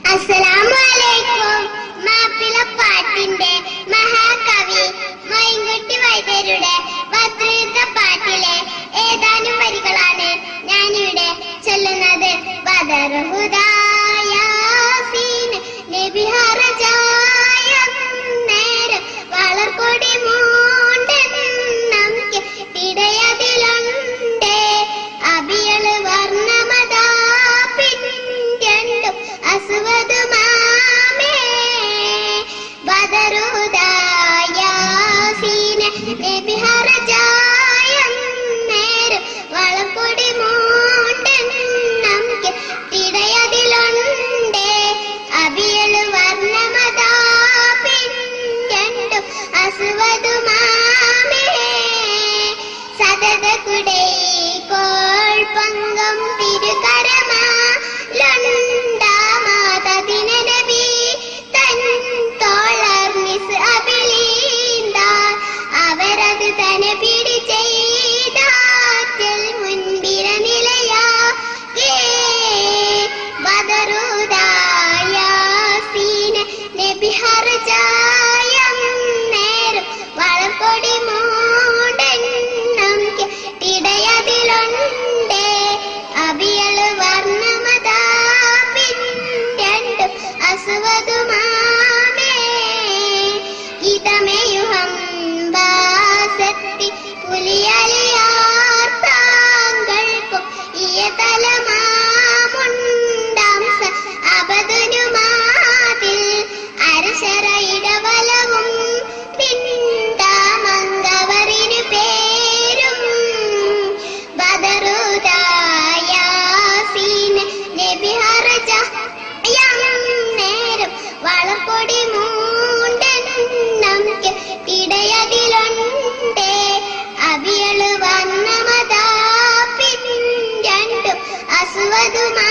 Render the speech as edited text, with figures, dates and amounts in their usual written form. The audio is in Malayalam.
അസ്സലാമുഅലൈക്കും. മാപ്പിളപ്പാട്ടിന്റെ മഹാകവി മൊയ്ൻകുട്ടി വൈദ്യരുടെ വദ്രീത പാട്ടിലെ ഏതാനും വരികളാണ് ഞാനിവിടെ ചൊല്ലുന്നത്. ബദർഹുദായാസീൻ നബിഹറ ജായം നേരം വളർക്കൊടി മൂണ്ടെന്നും ഇടയതിലുണ്ട് അബിയള് വർണ്ണമതാ പിന്തും അസ്വദുമാമേ. ബദറുദായാസീൻ നബിഹറ ജായം നേരം വളർക്കൊടി മൂണ്ടെന്നും ഇടയതിലുണ്ട് അബിയള് വർണ്ണമതാ പിന്തും അസ്വദുമാമേ. സതത കുടൈകോൾ പങ്കം തിരുകരമാലുണ്ടാമാതതിന നബി തൻ തോളർ മിസ് അബിലീന്ത അവരത് തന്നെ പിടി ചെയ്താറ്റൽ മുൻപിര നിലയാകെ. ബദറുദായാസീൻ നബിഹറ ജായം നേരം വളർക്കൊടി മൂണ്ടെന്നും ഇടയതിലുണ്ട് അബിയള് വർണ്ണമതാ പിന്തും അസ്വദുമാമേ. ഇതമയുഹംബാസത്തി പുലിയലിയാർ താങ്കൾക്കും ഇയതലമാമുണ്ടാംസ അബദുനുമാതിൽ അരശര ഇടവലവും പിന്താമങ്കവറിനു പേരും. ബദറുദായാസീൻ നബിഹറ ജായം നേരം വളർക്കൊടി മൂണ്ടെന്നും ഇടയതിലുണ്ട് അബിയള് വർണ്ണമതാ പിന്തും അസ്വദുമാ